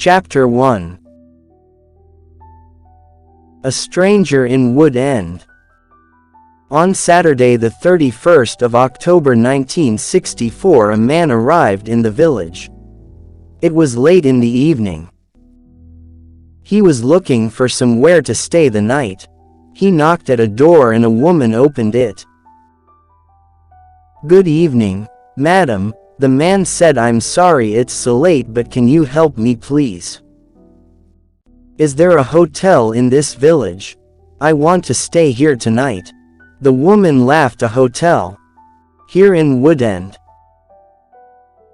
Chapter 1. A Stranger in Wood End. On Saturday the 31st of October 1964 a man arrived in the village. It was late in the evening. He was looking for somewhere to stay the night. He knocked at a door and a woman opened it. "Good evening, madam," the man said. "I'm sorry it's so late, but can you help me please? Is there a hotel in this village? I want to stay here tonight." The woman laughed. "A hotel? Here in Woodend?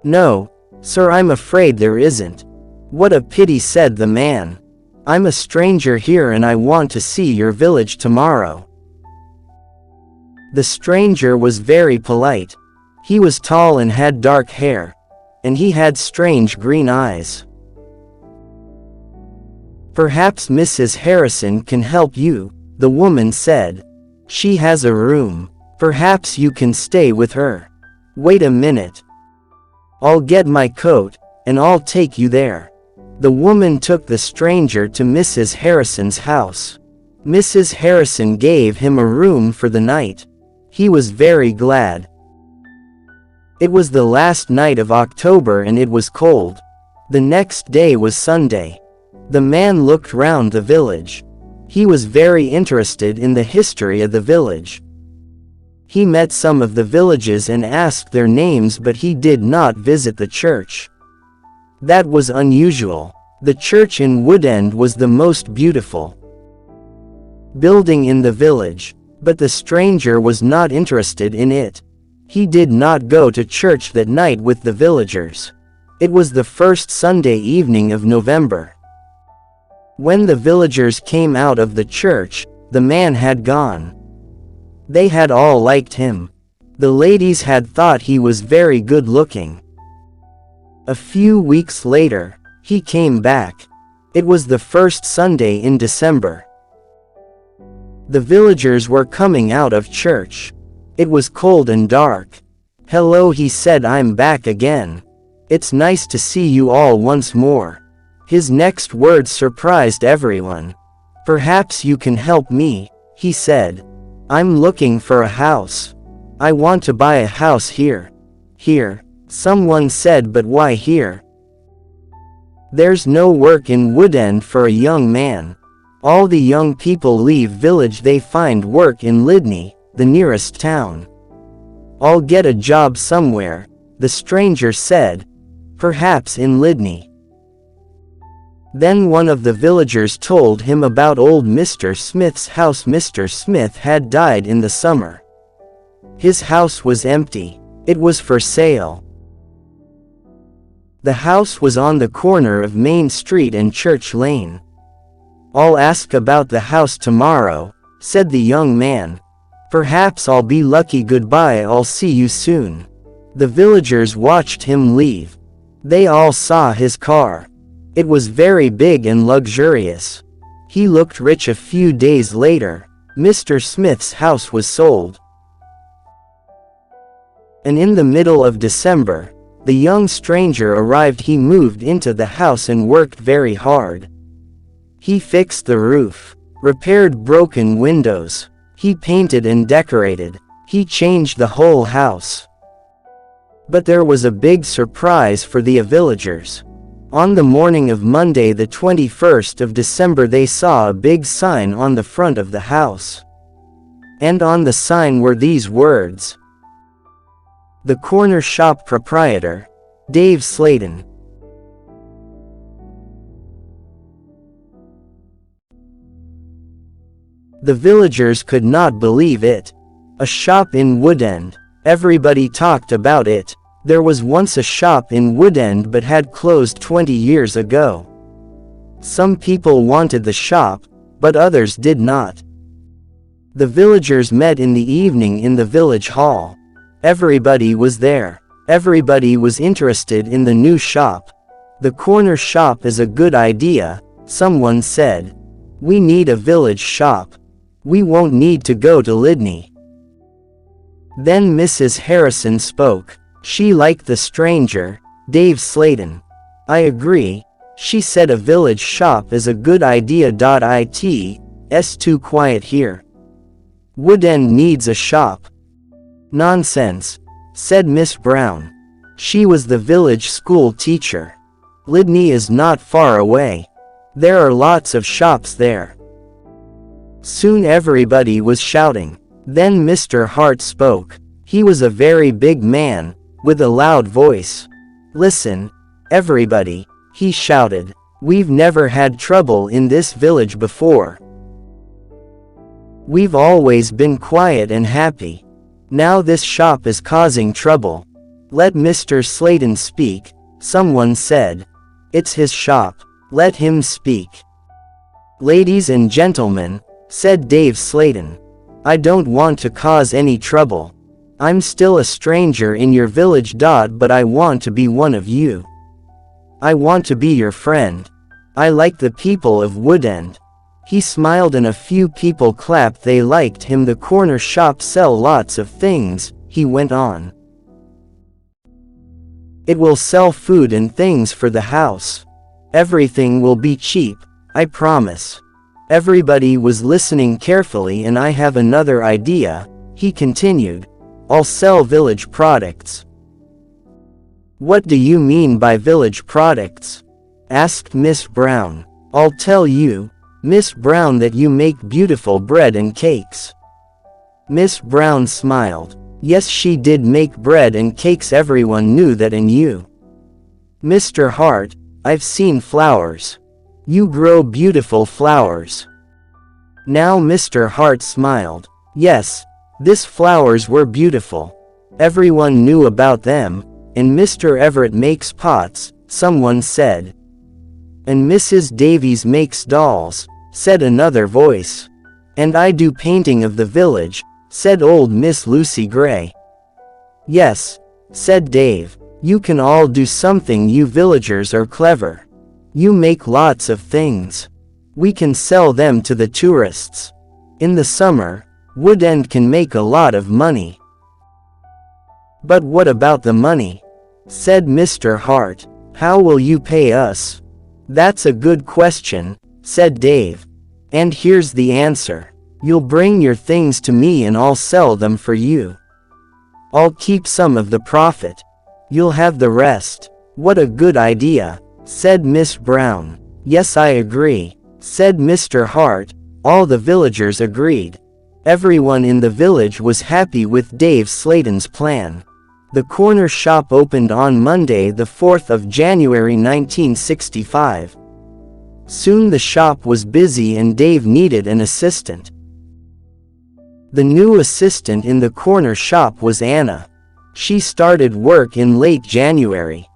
No, sir, I'm afraid there isn't." "What a pity," said the man. "I'm a stranger here and I want to see your village tomorrow." The stranger was very polite. He was tall and had dark hair, and he had strange green eyes. "Perhaps Mrs. Harrison can help you," the woman said. "She has a room. Perhaps you can stay with her." "Wait a minute. I'll get my coat, and I'll take you there." The woman took the stranger to Mrs. Harrison's house. Mrs. Harrison gave him a room for the night. He was very glad. It was the last night of October and it was cold. The next day was Sunday. The man looked round the village. He was very interested in the history of the village. He met some of the villages and asked their names, but he did not visit the church. That was unusual. The church in Woodend was the most beautiful building in the village, but the stranger was not interested in it. He did not go to church that night with the villagers. It was the first Sunday evening of November. When the villagers came out of the church, the man had gone. They had all liked him. The ladies had thought he was very good looking. A few weeks later, he came back. It was the first Sunday in December. The villagers were coming out of church. It was cold and dark. "Hello," he said, "I'm back again. It's nice to see you all once more." His next words surprised everyone. "Perhaps you can help me," he said. "I'm looking for a house. I want to buy a house here." "Here?" someone said, "but why here? There's no work in Woodend for a young man. All the young people leave village, they find work in Lydney, the nearest town." "I'll get a job somewhere," the stranger said. "Perhaps in Lydney." Then one of the villagers told him about old Mr. Smith's house. Mr. Smith had died in the summer. His house was empty. It was for sale. The house was on the corner of Main Street and Church Lane. "I'll ask about the house tomorrow," said the young man. "Perhaps I'll be lucky. Goodbye, I'll see you soon." The villagers watched him leave. They all saw his car. It was very big and luxurious. He looked rich. A few days later, Mr. Smith's house was sold. And in the middle of December, the young stranger arrived. He moved into the house and worked very hard. He fixed the roof, repaired broken windows. He painted and decorated. He changed the whole house. But there was a big surprise for the villagers. On the morning of Monday the 21st of December they saw a big sign on the front of the house. And on the sign were these words: "The corner shop proprietor, Dave Slayton." The villagers could not believe it. A shop in Woodend. Everybody talked about it. There was once a shop in Woodend but had closed 20 years ago. Some people wanted the shop, but others did not. The villagers met in the evening in the village hall. Everybody was there. Everybody was interested in the new shop. "The corner shop is a good idea," someone said. "We need a village shop. We won't need to go to Lydney." Then Mrs. Harrison spoke. She liked the stranger, Dave Slayton. "I agree," She said a village shop is a good idea. It's too quiet here. Woodend needs a shop. Nonsense, said Miss Brown. She was the village school teacher. Lydney is not far away. There are lots of shops there. Soon everybody was shouting. Then Mr. Hart spoke. He was a very big man, with a loud voice. Listen, everybody, he shouted. We've never had trouble in this village before. We've always been quiet and happy. Now this shop is causing trouble. Let Mr. Sladen speak, someone said. It's his shop. Let him speak. Ladies and gentlemen, said Dave Sladen. I don't want to cause any trouble. I'm still a stranger in your village. But I want to be one of you. I want to be your friend. I like the people of Woodend. He smiled and a few people clapped. They liked him. The corner shop sell lots of things, he went on. It will sell food and things for the house. Everything will be cheap, I promise. Everybody was listening carefully. And I have another idea, he continued. I'll sell village products. What do you mean by village products? Asked Miss Brown. I'll tell you, Miss Brown, that you make beautiful bread and cakes. Miss Brown smiled. Yes, she did make bread and cakes. Everyone knew that. And you? Mr. Hart, I've seen flowers. You grow beautiful flowers. Now Mr. Hart smiled. Yes, these flowers were beautiful. Everyone knew about them. And Mr. Everett makes pots, someone said. And Mrs. Davies makes dolls, said another voice. And I do painting of the village, said old Miss Lucy Gray. Yes, said Dave, you can all do something. You villagers are clever. You make lots of things. We can sell them to the tourists. In the summer, Woodend can make a lot of money. But what about the money? Said Mr. Hart. How will you pay us? That's a good question, said Dave. And here's the answer. You'll bring your things to me and I'll sell them for you. I'll keep some of the profit. You'll have the rest. What a good idea, said Miss Brown. Yes, I agree, said Mr. Hart. All the villagers agreed. Everyone in the village was happy with Dave Sladen's plan. The corner shop opened on Monday, the 4th of January 1965. Soon the shop was busy and Dave needed an assistant. The new assistant in the corner shop was Anna. She started work in late January.